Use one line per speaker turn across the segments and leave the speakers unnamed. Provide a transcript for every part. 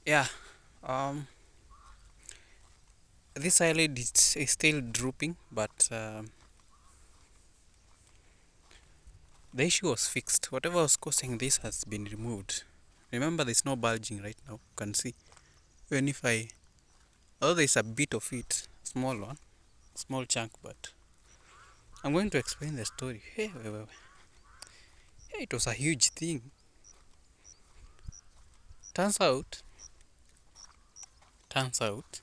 Yeah, um, this eyelid is still drooping, but the issue was fixed. Whatever was causing this has been removed. Remember, there's no bulging right now. You can see. Even if I, although there's a bit of it, small one, small chunk, but I'm going to explain the story. Hey, hey, it was a huge thing. Turns out, turns out,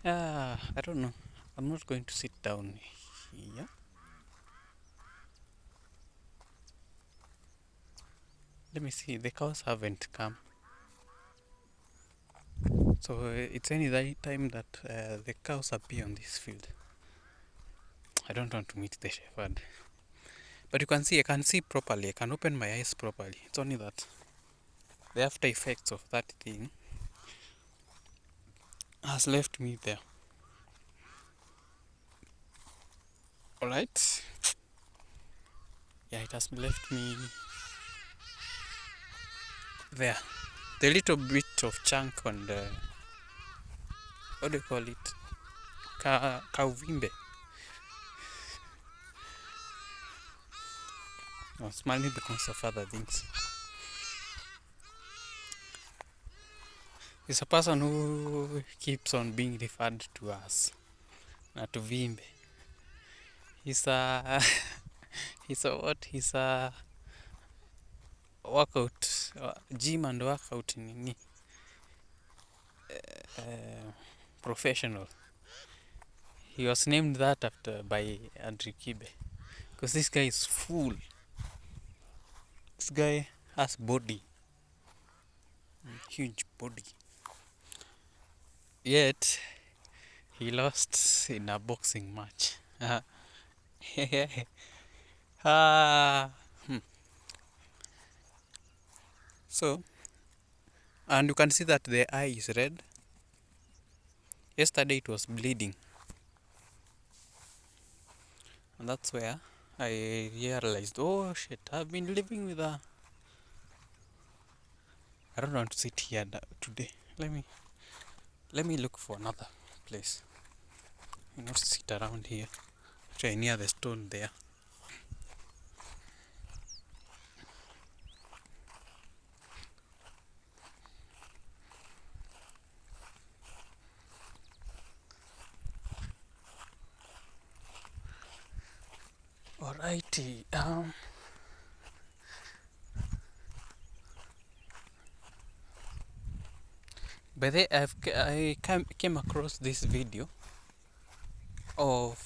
I don't know. I'm not going to sit down here. Let me see. The cows haven't come. So it's any time that the cows appear on this field. I don't want to meet the shepherd. But you can see, I can see properly. I can open my eyes properly. It's only that the after effects of that thing has left me there. Alright? Yeah, it has left me there. The little bit of chunk on the, what do you call it? Kauvimbe. No, smiling because of other things. It's a person who keeps on being referred to as Natuvimbe. He's a he's a what? He's a workout gym and workout nini professional. He was named that after by Andrew Kibe because this guy is full. This guy has body, huge body. Yet he lost in a boxing match. Ah, so, and you can see that the eye is red. Yesterday it was bleeding, and that's where I realized, oh shit, I've been living with a. I don't want to sit here today. Let me look for another place. Not sit around here. Try near the stone there. Alrighty. By the way, came across this video of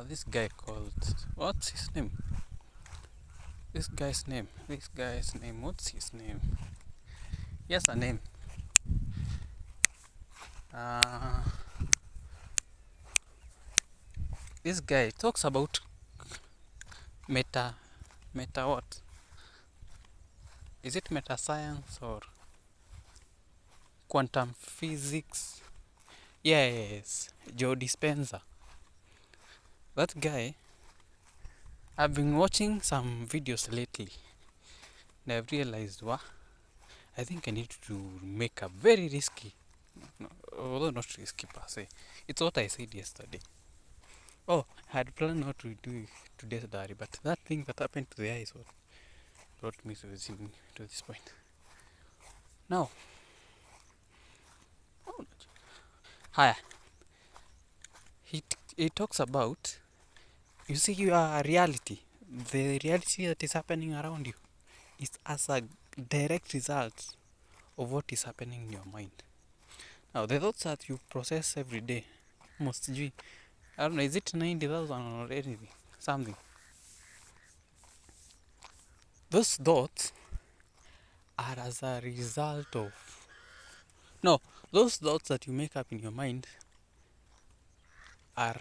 this guy called, what's his name? This guy's name. This guy's name. What's his name? Yes, a name. Uh, this guy talks about meta what? Is it meta science or quantum physics? Yes, Joe Dispenza. That guy, I've been watching some videos lately and I've realized, wow, I think I need to make a very risky, no, although not risky per se. It's what I said yesterday. Oh, I had planned not to do today's diary, but that thing that happened to the eye is what brought me to this point. Now, oh, hi. He talks about, you see, your reality, the reality that is happening around you, is as a direct result of what is happening in your mind. Now, the thoughts that you process every day, must be, I don't know, is it 90,000 or anything, something? Those thoughts are as a result of, no, those thoughts that you make up in your mind are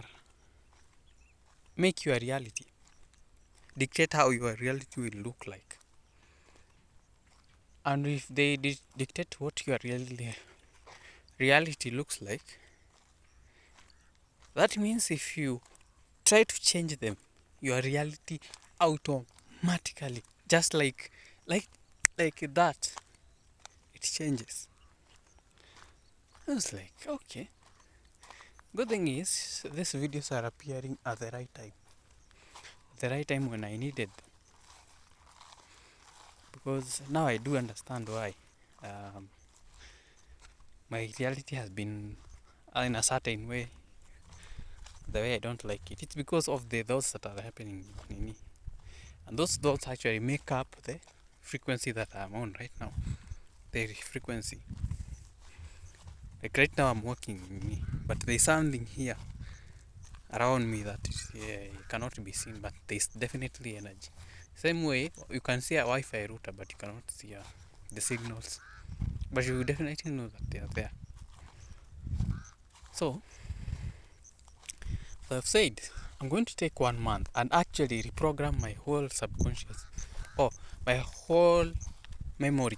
make your reality, dictate how your reality will look like. And if they dictate what your reality looks like, that means if you try to change them, your reality auto automatically, just like that, it changes. I was like, okay. Good thing is, these videos are appearing at the right time when I needed them. Because now I do understand why um, my reality has been in a certain way, the way I don't like it. It's because of the thoughts that are happening in me. And those thoughts actually make up the frequency that I'm on right now. The frequency. Like right now I'm walking in me, but there's something here around me that cannot be seen, but there's definitely energy. Same way, you can see a Wi-Fi router, but you cannot see the signals. But you definitely know that they are there. So I've said I'm going to take 1 month and actually reprogram my whole subconscious, or my whole memory,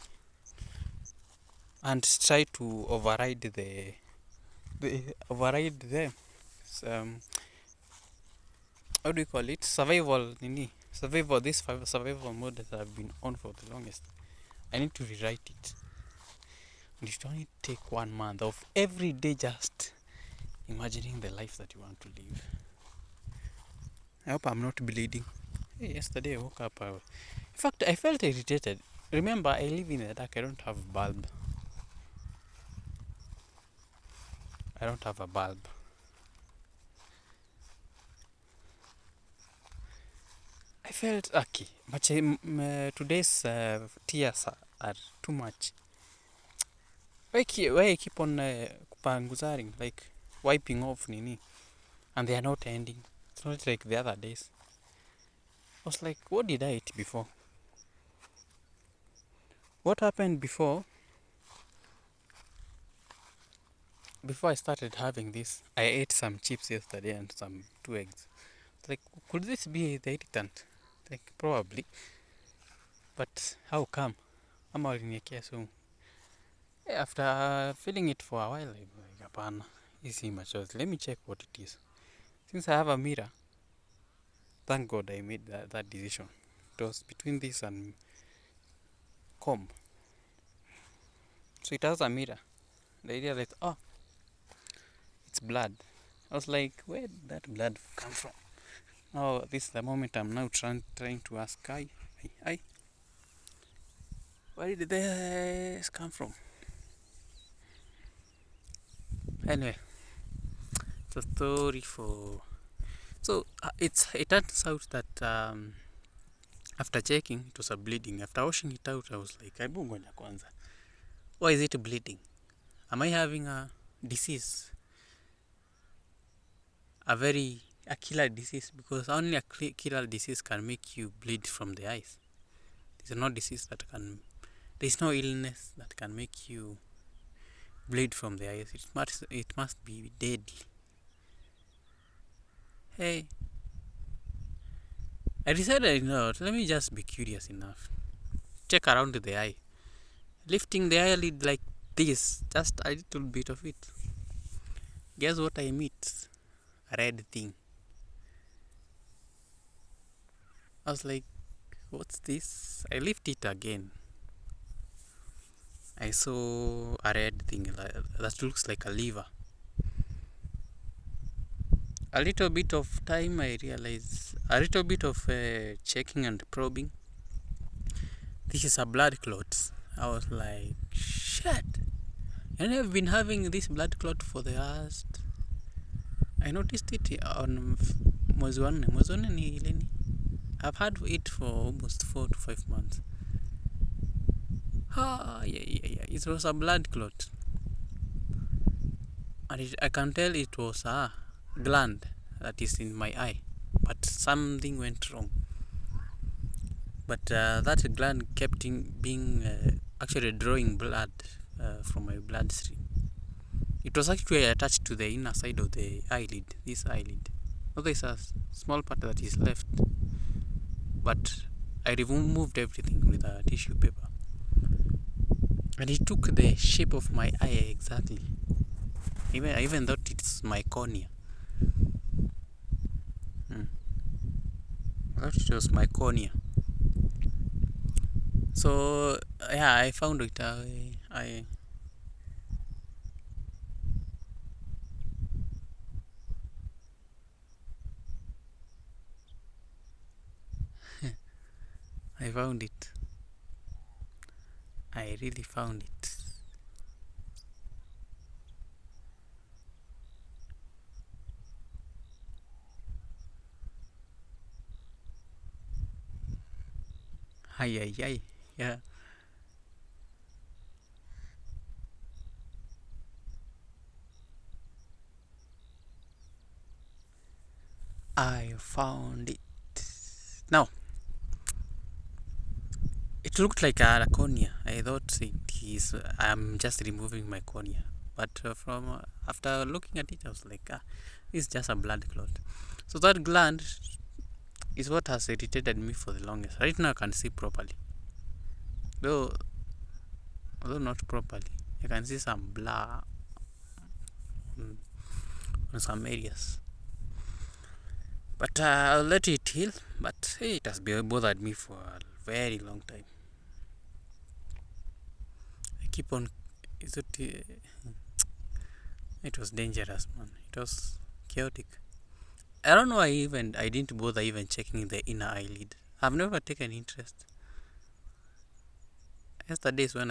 and try to override the um, how do you call it, survival, this survival mode that I've been on for the longest. I need to rewrite it, and it only take 1 month of every day just imagining the life that you want to live. I hope I'm not bleeding. Hey, yesterday I woke up, in fact I felt irritated. Remember, I live in the dark. I don't have a bulb. I felt okay, but today's tears are too much. Why I keep on kupanguzaring, like wiping off nini, and they are not ending. It's not like the other days. I was like, what did I eat before? What happened before? Before I started having this, I ate some chips yesterday and some 2 eggs. Like, could this be the irritant? Like, probably. But how come? I'm already so. After feeling it for a while, I'm like, hapana, easy machozi. Let me check what it is. Since I have a mirror, thank God I made that decision. It was between this and comb. So it has a mirror. The idea that, oh, it's blood. I was like, where did that blood come from? Oh, this is the moment I'm now trying to ask, where did this come from? Anyway, it's a story for. So it turns out that after checking, it was a bleeding. After washing it out, I was like, kwanza. Why is it bleeding? Am I having a disease? A killer disease? Because only a killer disease can make you bleed from the eyes. There's no illness that can make you bleed from the eyes. It must be deadly. Hey, I decided, let me just be curious enough. Check around the eye. Lifting the eyelid like this, just a little bit of it. Guess what I meet? A red thing. I was like, what's this? I lift it again. I saw a red thing that looks like a liver. A little bit of time, I realized, a little bit of checking and probing. This is a blood clot. I was like, shit. And I've been having this blood clot for the last. I noticed it on mwezi wa nne ni lini. I've had it for almost 4 to 5 months. Yeah. It was a blood clot. And I can tell it was a gland that is in my eye. But something went wrong. But that gland kept being actually drawing blood from my bloodstream. It was actually attached to the inner side of the eyelid, this eyelid. Now there's a small part that is left, but I removed everything with a tissue paper. And it took the shape of my eye exactly. I even thought it's my cornea. I thought it was my cornea. So yeah, I found it. I found it. I really found it. Ay ay ay. Yeah. I found it. Now, it looked like a cornea. I thought it is. I'm just removing my cornea, but from after looking at it, I was like, it's just a blood clot. So that gland is what has irritated me for the longest. Right now, I can see properly, though not properly. I can see some blur on some areas. But I'll let it heal. But hey, it has bothered me for a very long time. I keep on. Is it? It was dangerous, man. It was chaotic. I don't know. I didn't bother even checking the inner eyelid. I've never taken interest. Yesterday is when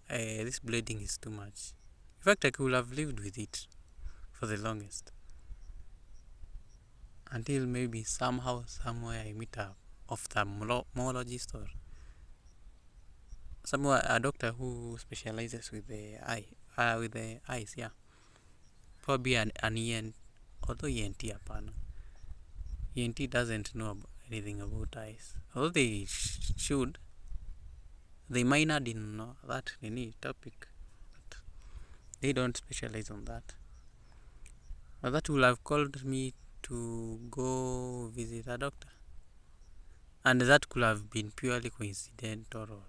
this bleeding is too much. In fact, I could have lived with it for the longest until maybe somehow, somewhere I meet a ophthalmologist or somewhere a doctor who specializes with the eyes. Yeah, probably an ENT, although ENT apana. ENT doesn't know anything about eyes, although they should. They minored in that topic, but they don't specialize on that. But that will have called me to go visit a doctor, and that could have been purely coincidental or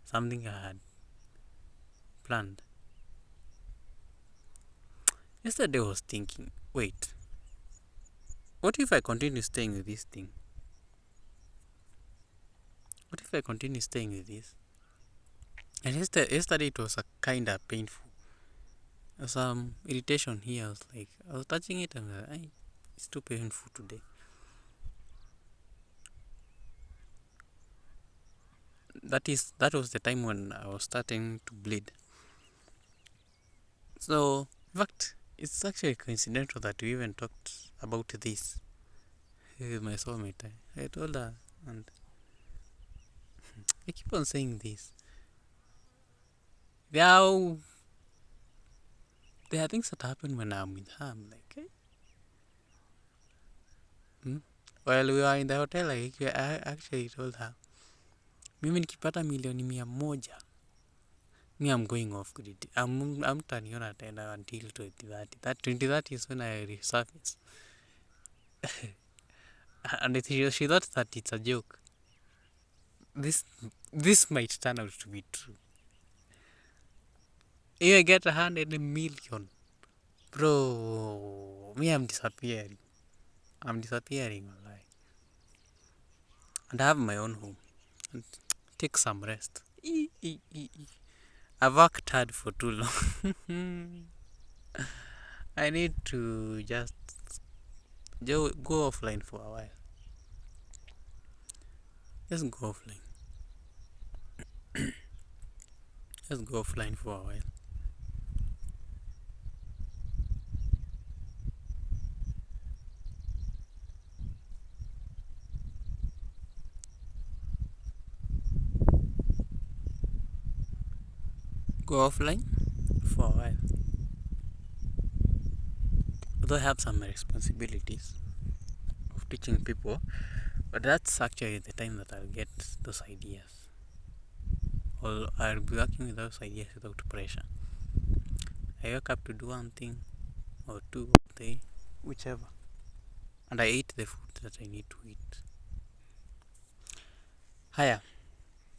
something I had planned. Yesterday I was thinking, wait, what if I continue staying with this thing? What if I continue staying with this? And yesterday it was a kind of painful. There was some irritation here. I was touching it and it's too painful today. That was the time when I was starting to bleed. So, in fact, it's actually coincidental that we even talked about this with my soulmate. I told her, and I keep on saying this. There are, there are things that happen when I'm with her. I'm like, hey. While we were in the hotel, I actually told her, mimi nikipata milioni 100, me I'm going off grid. I'm turning on tena until 2030. That 2030 is when I resurface. And she thought that it's a joke. This might turn out to be true. If I get 100 million, bro, me I'm disappearing. I'm disappearing online. And I have my own home. And take some rest. I've worked hard for too long. I need to just go offline for a while. Just go offline. Just go offline for a while. Go offline for a while. Although I have some responsibilities of teaching people, but that's actually the time that I'll get those ideas. Or I'll be working with those ideas without pressure. I wake up to do one thing or two or three, whichever. And I eat the food that I need to eat. Haya,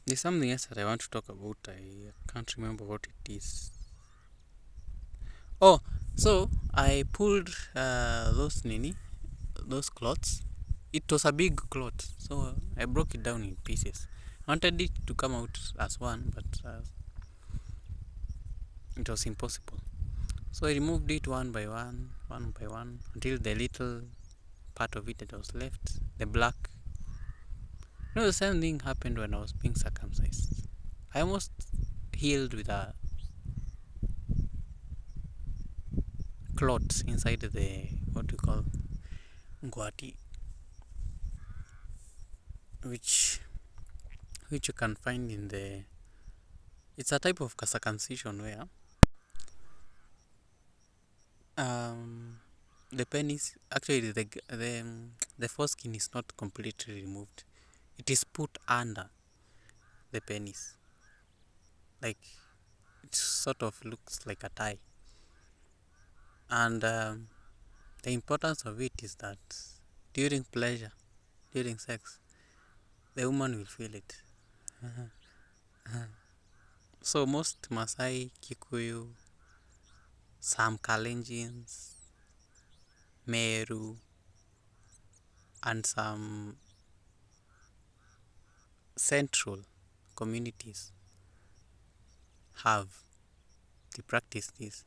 there's something else that I want to talk about. I can't remember what it is. Oh, so I pulled those clots. It was a big clot, so I broke it down in pieces. I wanted it to come out as one, but it was impossible. So I removed it one by one, until the little part of it that was left, the black. The same thing happened when I was being circumcised. I almost healed with a clot inside the, what you call, ngwati, which you can find in the, it's a type of circumcision where the penis, actually the foreskin is not completely removed. It is put under the penis, like it sort of looks like a tie. And the importance of it is that during pleasure, during sex, the woman will feel it. So most Masai, Kikuyu, some Kalenjins, Meru, and some central communities they practice this.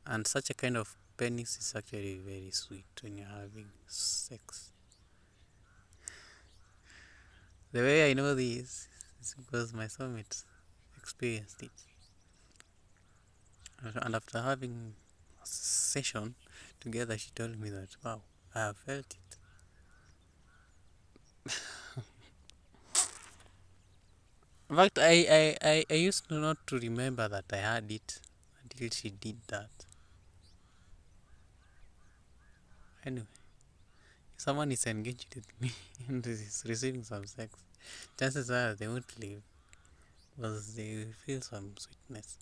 And such a kind of penis is actually very sweet when you're having sex. The way I know this is because my soulmate experienced it. And after having a session together, she told me that, wow, I have felt it. In fact, I used not to remember that I had it until she did that. Anyway, if someone is engaged with me and is receiving some sex, chances are they won't leave because they feel some sweetness.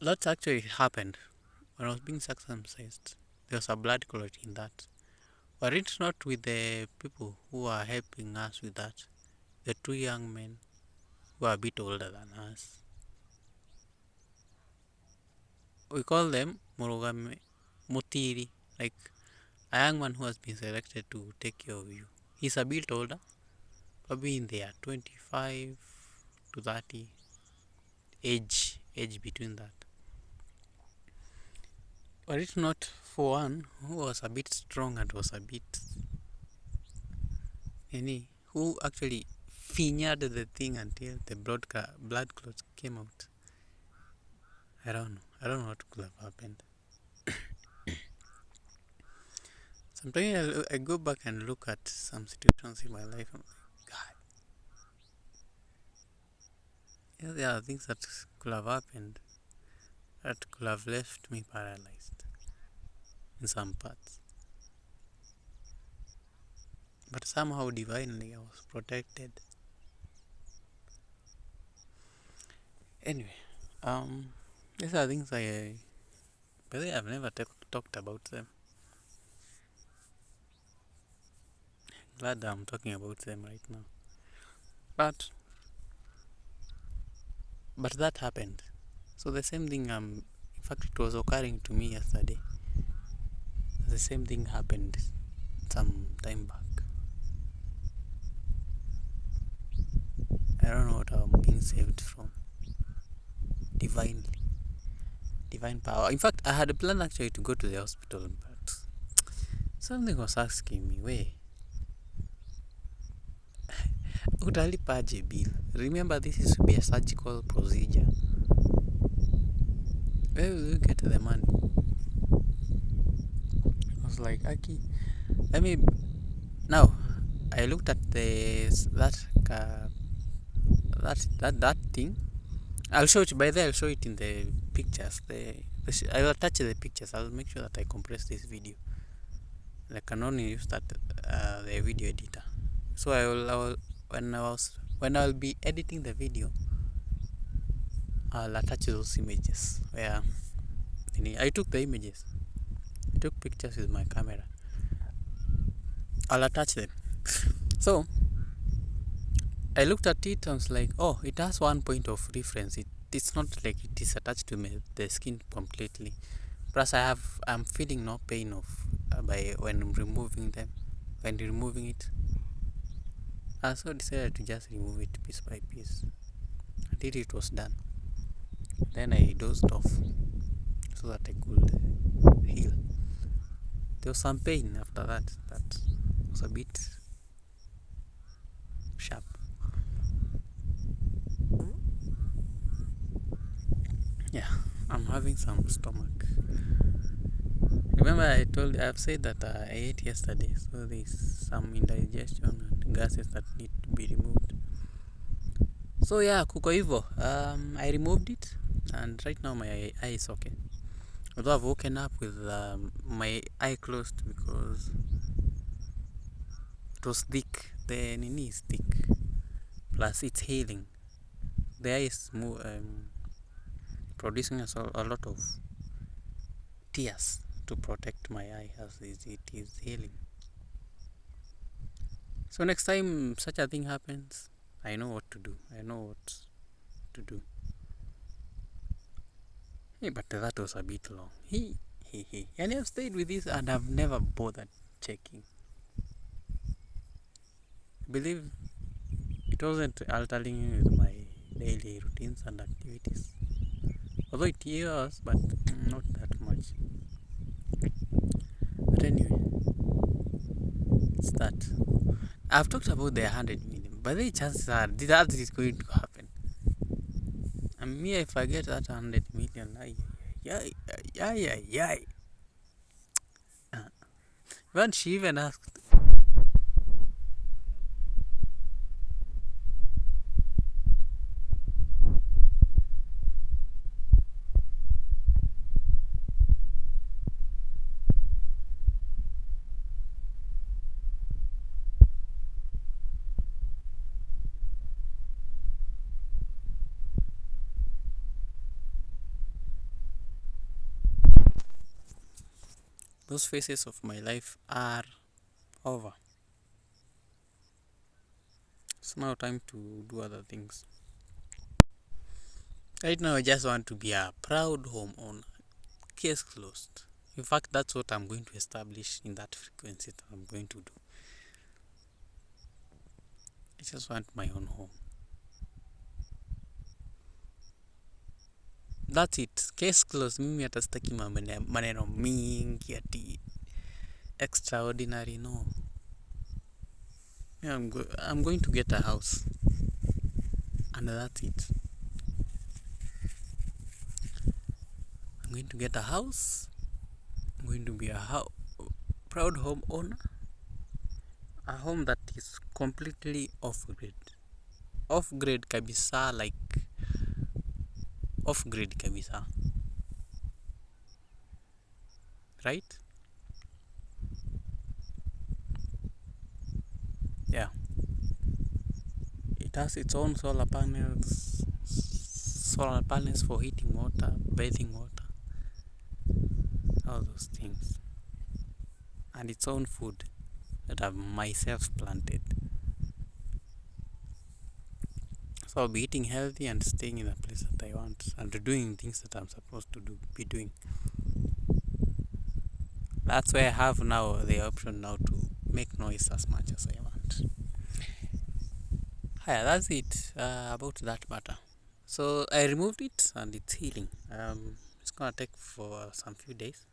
That actually happened when I was being circumcised. There was a blood clot in that. But it's not with the people who are helping us with that. The two young men who are a bit older than us. We call them Morogame Mutiri, like a young man who has been selected to take care of you. He's a bit older, probably in their 25 to 30 age between that. But it's not for one who was a bit strong and was a bit who actually fingered the thing until the blood clot came out. I don't know what could have happened. Sometimes I go back and look at some situations in my life. I'm like, God, there are things that could have happened that could have left me paralyzed in some parts. But somehow divinely I was protected. Anyway, these are things but I've never talked about them. Glad I'm talking about them right now. But that happened. So the same thing, in fact, it was occurring to me yesterday. The same thing happened some time back. I don't know what I'm being saved from. Divine power. In fact, I had a plan actually to go to the hospital, but something was asking me, wait, utalipaje bill? Remember, this is to be a surgical procedure. Where will you get the money? I was like, Aki, let me. Now, I looked at that thing. I'll show it. By there, I'll show it in the pictures. I will attach the pictures. I'll make sure that I compress this video. I can only use that the video editor. So I will when I'll be editing the video, I'll attach those images where I took the images. I took pictures with my camera. I'll attach them. So I looked at it and was like, oh, it has one point of reference. It's not like it is attached to the skin completely. Plus, I'm feeling no pain when removing it. So I decided to just remove it piece by piece until it was done. Then I dozed off so that I could heal. There was some pain after that was a bit sharp. Yeah, I'm having some stomach. Remember I've said that I ate yesterday, so there's some indigestion and gases that need to be removed. So yeah, kuko hivyo. I removed it and right now my eye is okay. Although I've woken up with my eye closed because it was thick. The nini is thick. Plus it's healing. The eye is producing a lot of tears to protect my eye as it is healing. So next time such a thing happens, I know what to do. Hey, but that was a bit long. And I've stayed with this and I've never bothered checking. I believe it wasn't altering with my daily routines and activities. Although it was, but not that much. But anyway, it's that. I've talked about the 100 million, but the chances are that is going to happen. And me, if I get that 100 million, when she even asked, those phases of my life are over. It's now time to do other things. Right now, I just want to be a proud homeowner. Case closed. In fact, that's what I'm going to establish in that frequency that I'm going to do. I just want my own home. That's it. Case closed. Mimi hata sitaki maneno mingi ati extraordinary. No. Yeah, I'm going to get a house. And that's it. I'm going to get a house. I'm going to be a proud home owner. A home that is completely off-grid. Off-grid kabisa, like off-grid kabisa. Right? Yeah. It has its own solar panels for heating water, bathing water, all those things. And its own food that I've myself planted. So I'll be eating healthy and staying in a place that I want and doing things that I'm supposed to be doing. That's why I have now the option now to make noise as much as I want. Yeah, that's it about that matter. So I removed it and it's healing. It's gonna take for some few days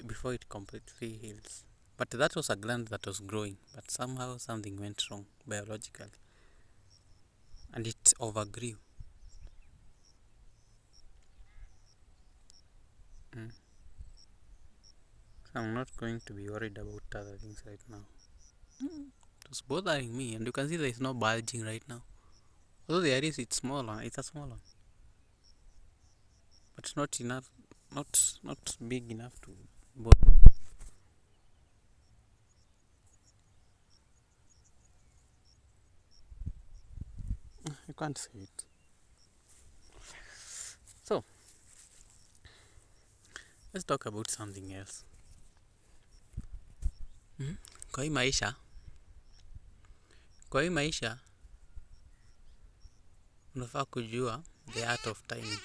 before it completely heals. But that was a gland that was growing, but somehow something went wrong biologically and it overgrew. So I'm not going to be worried about other things right now. It was bothering me, and you can see there is no bulging right now. Although there is, it's small one. It's a small one, but not enough, not big enough to bother. You can't see it. So let's talk about something else. Kwa hii maisha unafaa kujua the art of timing,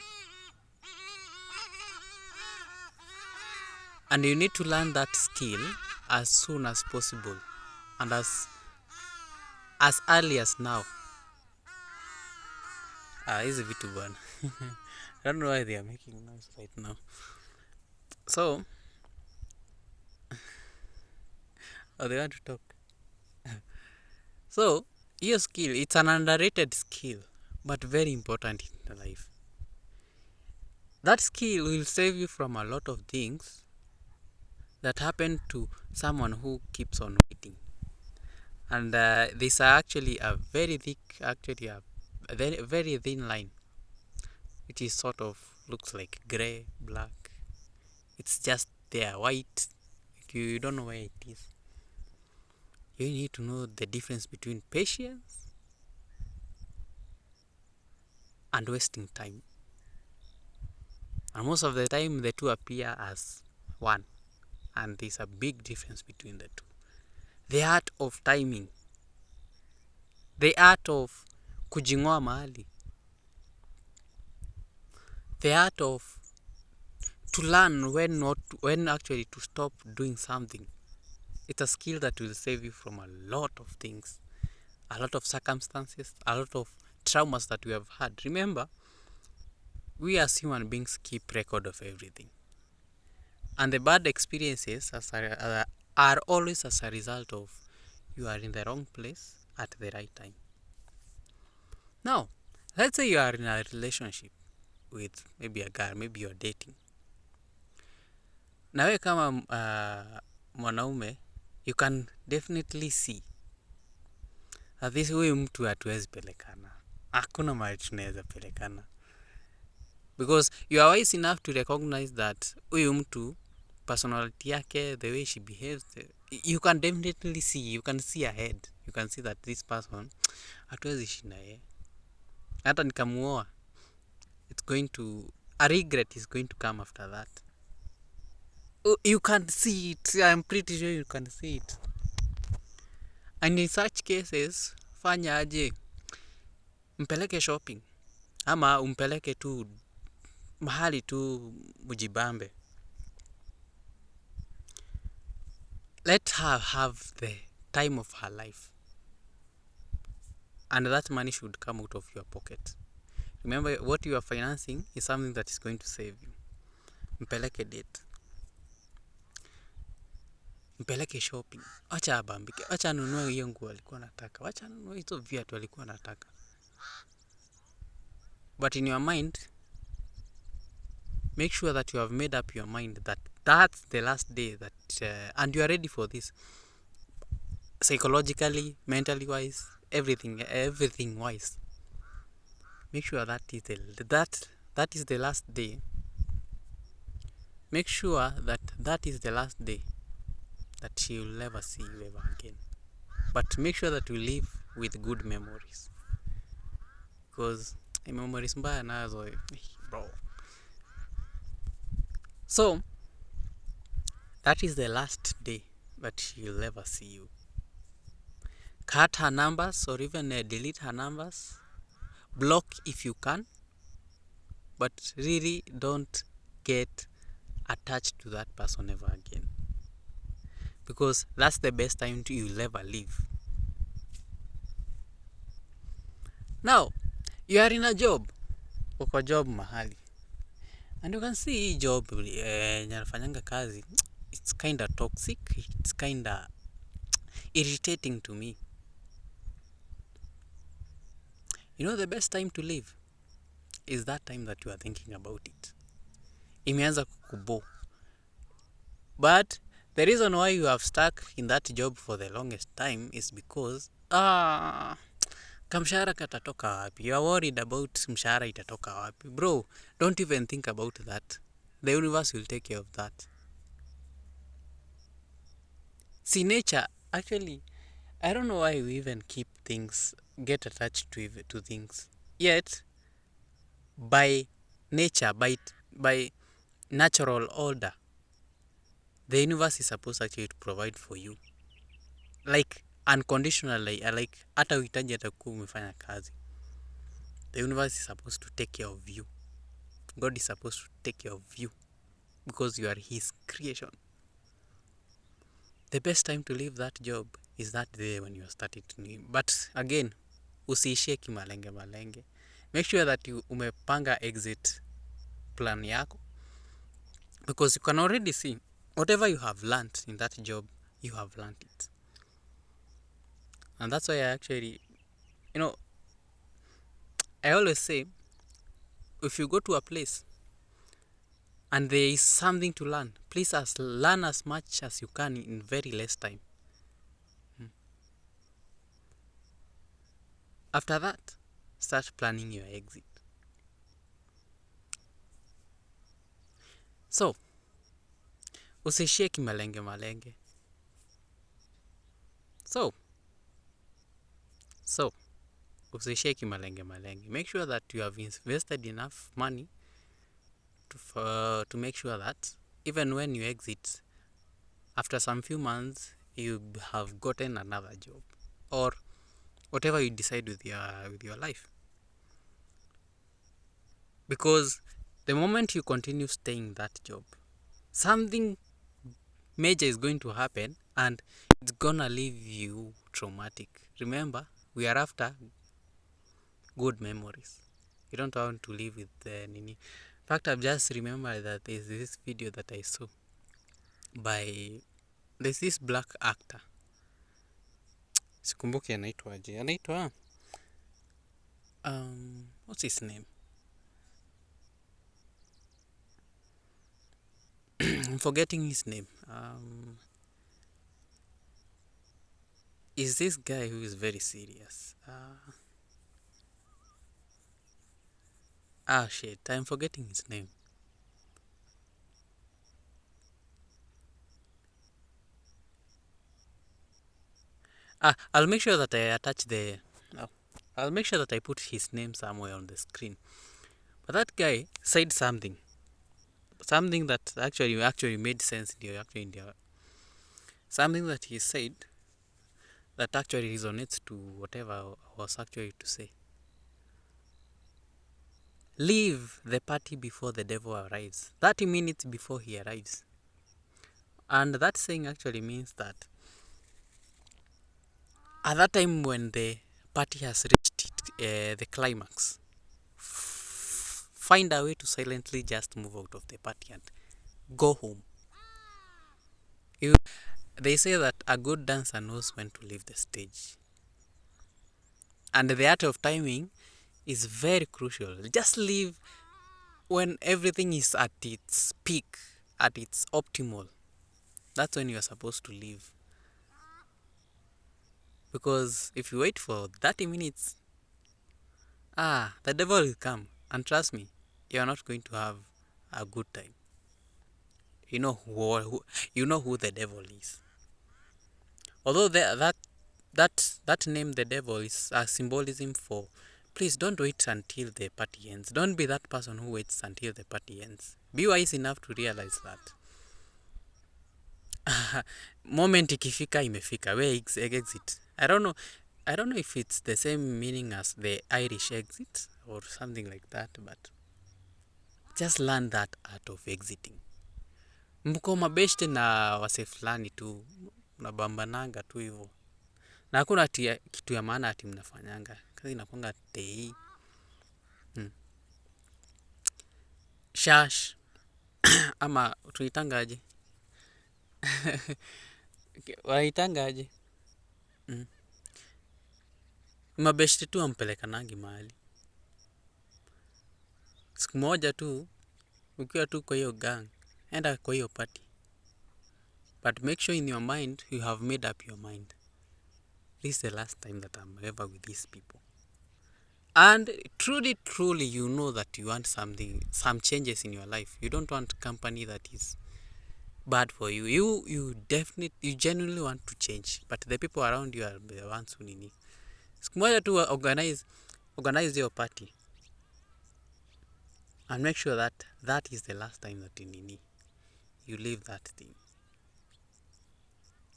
and you need to learn that skill as soon as possible and as as early as now. Hizi vitu bwana. I don't know why they are making noise right now. So, they want to talk. So, your skill, it's an underrated skill, but very important in life. That skill will save you from a lot of things that happen to someone who keeps on waiting. And these are actually a very thick, actually a very, very thin line, which is sort of looks like gray, black. It's just there, white. You don't know where it is. You need to know the difference between patience and wasting time. And most of the time, the two appear as one. And there's a big difference between the two. The art of timing. The art of kujing'oa mahali. The art of to learn when actually to stop doing something. It's a skill that will save you from a lot of things, a lot of circumstances, a lot of traumas that we have had. Remember, we as human beings keep record of everything. And the bad experiences are always as a result of you are in the wrong place at the right time. Now, let's say you are in a relationship with maybe a girl, maybe you're dating. Na wewe kama mwanaume, you can definitely see that this huyu mtu hatuwezi pelekana. Hakuna mahali tunaweza pelekana. Because you are wise enough to recognize that huyu mtu, personality yake, the way she behaves, you can definitely see, you can see ahead. You can see that this person, hatuwezi ishi na yeye. Hata nikamuoa, a regret is going to come after that. You can see it. I'm pretty sure you can see it. And in such cases, fanya aje? Mpeleke shopping. Ama umpeleke tu mahali tu mujibambe. Let her have the time of her life. And that money should come out of your pocket. Remember, what you are financing is something that is going to save you. Mpeleke date. Mpeleke shopping. Acha abambike. Acha anunue hiyo nguo alikuwa anataka. Acha anunue hizo viatu alikuwa anataka. But in your mind, make sure that you have made up your mind that that's the last day that and you are ready for this. Psychologically, mentally wise, everything wise. Make sure that is the last day. Make sure that is the last day that she will never see you ever again. But make sure that you live with good memories. Because memories mbaya nazo, bro. So, that is the last day that she will never see you. Cut her numbers or even delete her numbers. Block if you can. But really don't get attached to that person ever again. Because that's the best time you'll ever live. Now, you are in a job. Uko job mahali. And you can see hii job nafanyanga kazi. It's kinda toxic. It's kinda irritating to me. You know the best time to live is that time that you are thinking about it. Imeanza kukubo. But the reason why you have stuck in that job for the longest time is because kamshahara katatoka wapi? You are worried about mshahara itatoka wapi. Bro, don't even think about that. The universe will take care of that. See, nature, actually, I don't know why we even get attached to things. Yet, by nature, by natural order, the universe is supposed actually to provide for you. Like, unconditionally, like, hata uhitaji hata kuwa umefanya kazi. The universe is supposed to take care of you. God is supposed to take care of you. Because you are his creation. The best time to leave that job is that day when you started to know him. But again, usiishie kimalenge malenge. Make sure that you umepanga exit plan yako, because you can already see whatever you have learned in that job, you have learned it. And that's why I actually, I always say, if you go to a place and there is something to learn, please learn as much as you can in very less time. After that, start planning your exit. So, usiishie kimalenge malenge. So, usiishie kimalenge malenge. Make sure that you have invested enough money to make sure that even when you exit, after some few months, you have gotten another job or whatever you decide with your life. Because the moment you continue staying in that job, something major is going to happen and it's gonna leave you traumatic. Remember, we are after good memories. You don't want to live with nini. In fact, I've just remembered that there's this video that I saw by there's this black actor, sikumbuki anaitwa what's his name? I'm forgetting his name. Is this guy who is very serious? Shit, I'm forgetting his name. I'll make sure that I attach I'll make sure that I put his name somewhere on the screen. But that guy said something that actually made sense in the something that he said that actually resonates to whatever I was actually to say. Leave the party before the devil arrives. 30 minutes before he arrives. And that saying actually means that at that time when the party has reached the climax, find a way to silently just move out of the party and go home. They say that a good dancer knows when to leave the stage. And the art of timing is very crucial. Just leave when everything is at its peak, at its optimal. That's when you are supposed to leave. Because if you wait for 30 minutes, the devil will come. And trust me, you are not going to have a good time. You know who the devil is. Although that name, the devil, is a symbolism for, please don't wait until the party ends. Don't be that person who waits until the party ends. Be wise enough to realize that moment ikifika imefika, where exit. I don't know if it's the same meaning as the Irish exit or something like that, but just learn that art of exiting. Mko mabeshte na wase fulani tu, mnabambananga tu hivyo. Na hakuna kitu ya maana ati mnafanyanga. Kazi inakuanga tei. Shash. Ama tuitangaje? Waitangaje? Mabeshte tu ampelekanangi mahali. Siku moja tu, ukiwa tu kwa hiyo gang, enda kwa hiyo party. But make sure in your mind, you have made up your mind. This is the last time that I'm ever with these people. And truly, you know that you want some changes in your life. You don't want company that is bad for you. You genuinely want to change. But the people around you are the ones who need. Siku moja tu organize your party. And make sure that is the last time that you leave that thing.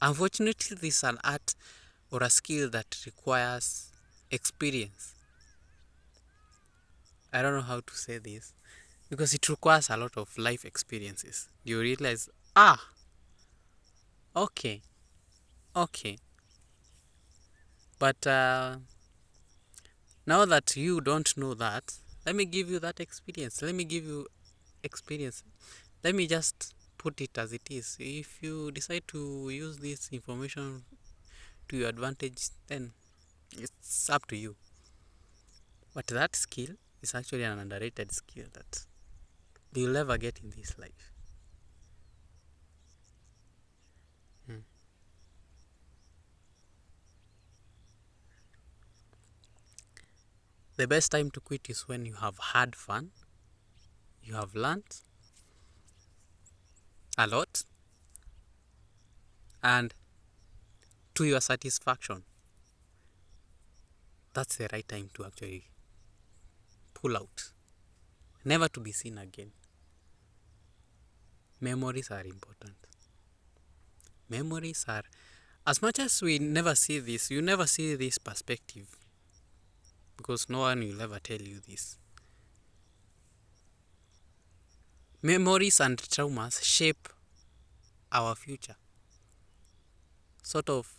Unfortunately, this is an art or a skill that requires experience. I don't know how to say this, because it requires a lot of life experiences. You realize, okay, But now that you don't know that, let me give you that experience. Let me give you experience. Let me just put it as it is. If you decide to use this information to your advantage, then it's up to you. But that skill is actually an underrated skill that you'll never get in this life. Hmm. The best time to quit is when you have had fun, you have learned a lot, and to your satisfaction. That's the right time to actually pull out, never to be seen again. Memories are important. Memories are, as much as we never see this, you never see this perspective because no one will ever tell you this. Memories and traumas shape our future. Sort of,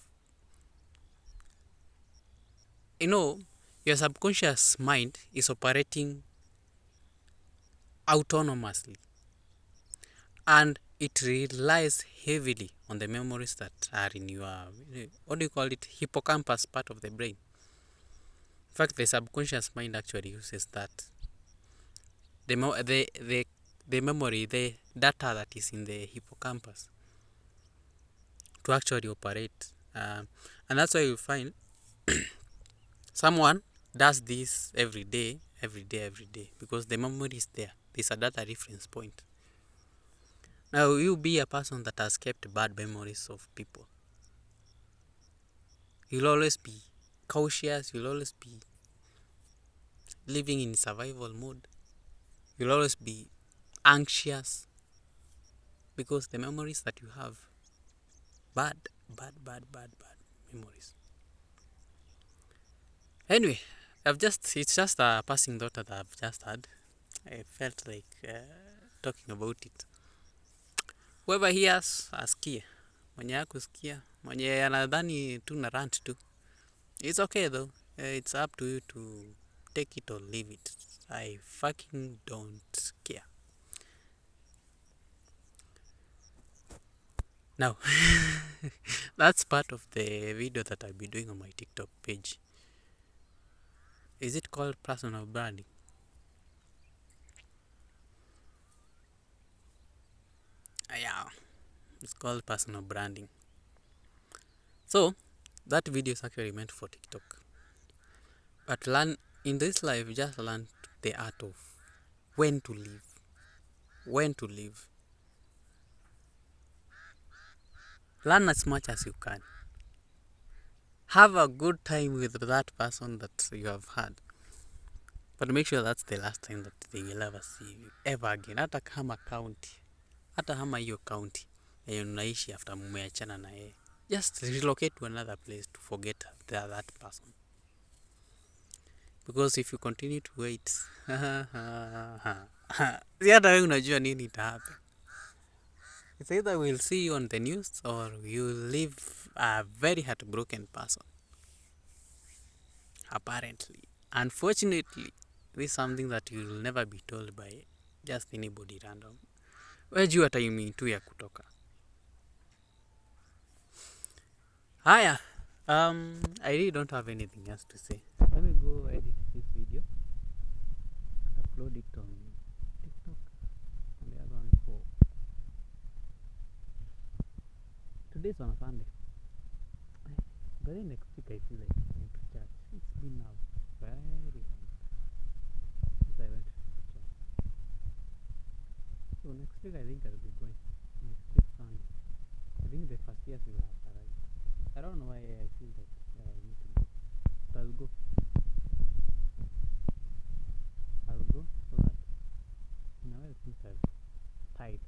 your subconscious mind is operating autonomously, and it relies heavily on the memories that are in your, what do you call it, hippocampus part of the brain. In fact, the subconscious mind actually uses that. The memory, the data that is in the hippocampus to actually operate. And that's why you find someone does this every day, because the memory is there. There's a data reference point. Now, you be a person that has kept bad memories of people. You'll always be cautious, you'll always be living in survival mode. You'll always be anxious because the memories that you have, bad memories. Anyway, it's just a passing thought that I've just had. I felt like talking about it. Whoever hears asikie, mwenye hakusikia, mwenye anadhani tu na rant tu, it's okay though. It's up to you to take it or leave it. I fucking don't care. Now, that's part of the video that I'll be doing on my TikTok page. Is it called personal branding? Yeah, it's called personal branding. So, that video is actually meant for TikTok. But learn in this life, just learn the art of when to live. When to live. Learn as much as you can. Have a good time with that person that you have had. But make sure that's the last time that they will ever see you ever again. Hata kama county. Hata kama hiyo county yenye unaishi after mumeachana na yeye. Just relocate to another place to forget that person. Because if you continue to wait, si hata wewe unajua nini ita happen. It's either we'll see you on the news or you'll live a very heartbroken person. Apparently. Unfortunately, this is something that you'll never be told by just anybody random. Wewe jua timing tu ya kutoka. Haya, I really don't have anything else to say. Let me go edit this video and upload it on TikTok and the other one for today's on a Sunday. But then next week I feel like going to church. It's been now very long since I went to church. So next week I think I'll be going. Next week Sunday. I think the first years will have arrived. I don't know why I feel that I need to go. But I'll go. So that in a way things are tied.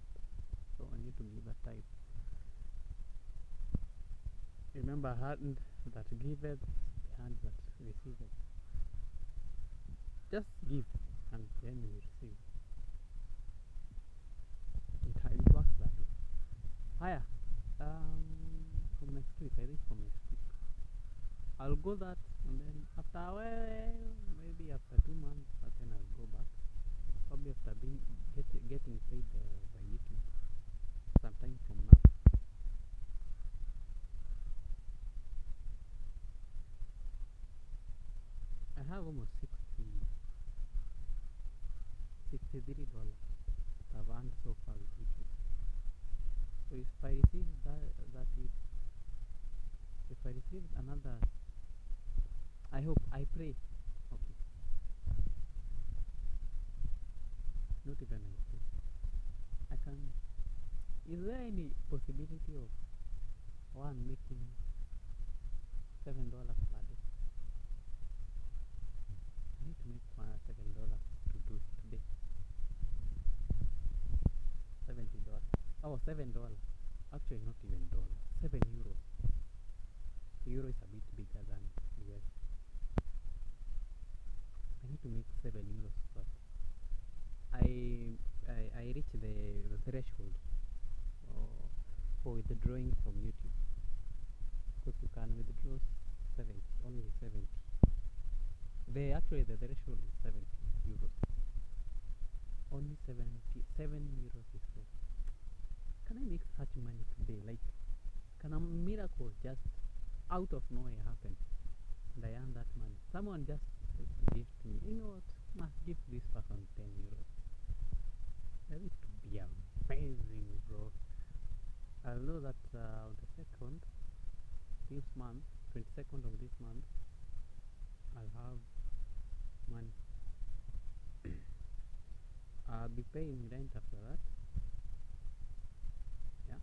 So I need to give a tithe. Remember, hand that giveth, the hand that receiveth. Just give and then you receive. It works that way. Higher. From next week, I think from next week, I'll go that, and then after, well, maybe after 2 months, that's when I'll go back. Probably after getting paid by YouTube sometime from now. I have almost $63 I've earned so far with YouTube. So if I receive if I receive another, I hope, I pray. Okay, not even I pray. I can. Is there any possibility of one making $7 per day? I need to make $7 to do today. $70. Oh, $7. Actually, not even dollars. €7. Euro is a bit bigger than US. I need to make €7, but I reach the threshold for withdrawing from YouTube, because you can withdraw 70, only 70. The threshold is €70. Only €7 is so. Can I make such money today? Like, can a miracle just out of nowhere happen and I earn that money? Someone just give to me, you know what, must give this person €10. That is to be amazing, bro. I'll know that on the 22nd of this month, I'll have money. I'll be paying rent after that. Yeah.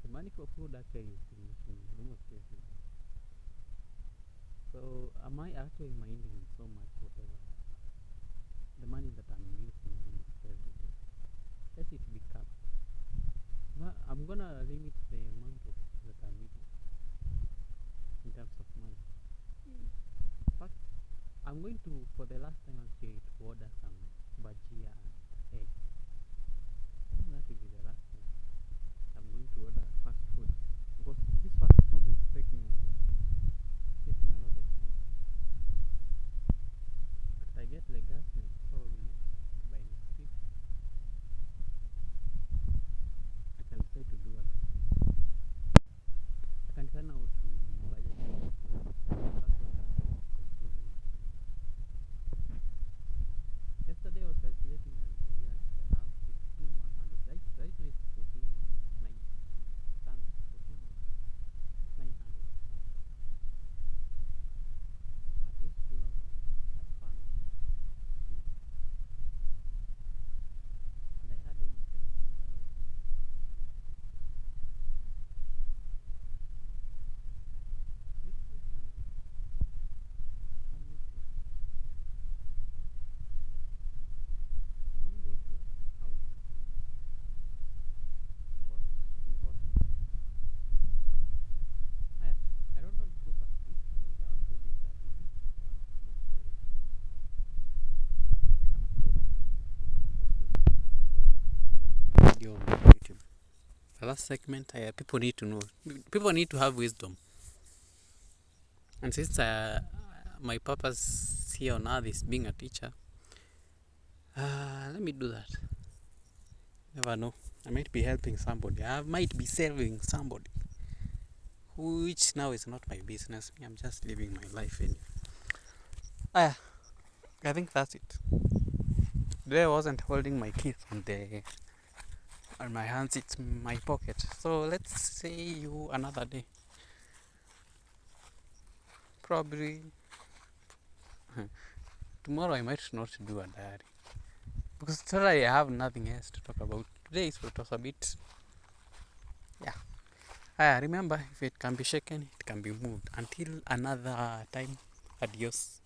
The money for food actually is finishing almost every day. So am I actually minding so much whatever the money that I'm using almost every day? Let it be capped. I'm gonna limit the amount of that I'm eating in terms of money. In fact, I'm going to, for the last time actually, to order some bhajia and egg. That will be the last time I'm going to order fast food, because this fast food is taking a lot of money. If I get the gas probably by next week, I can try to do other things. I can turn out to be budgeting. That's what I was concluding. Yesterday I was calculating and I realized I have 15,100. Right now it's 14,900. At least 2,000 at fun. And I had almost 17,000. Which is money? Money goes. The money goes to your house. Important. It's important. Yeah, I don't want to go past this because I want to edit the video. I want to make sure I can upload it on Facebook and also support video on YouTube. The last segment, people need to know. People need to have wisdom. And since my purpose here on earth is being a teacher, let me do that. Never know. I might be helping somebody. I might be saving somebody, which now is not my business. I'm just living my life in. I think that's it. Today I wasn't holding my keys on my hands. It's in my pocket. So let's see you another day. Probably tomorrow I might not do a diary, because today I have nothing else to talk about. Today is what was a bit, yeah. Remember, if it can be shaken, it can be moved. Until another time, adios.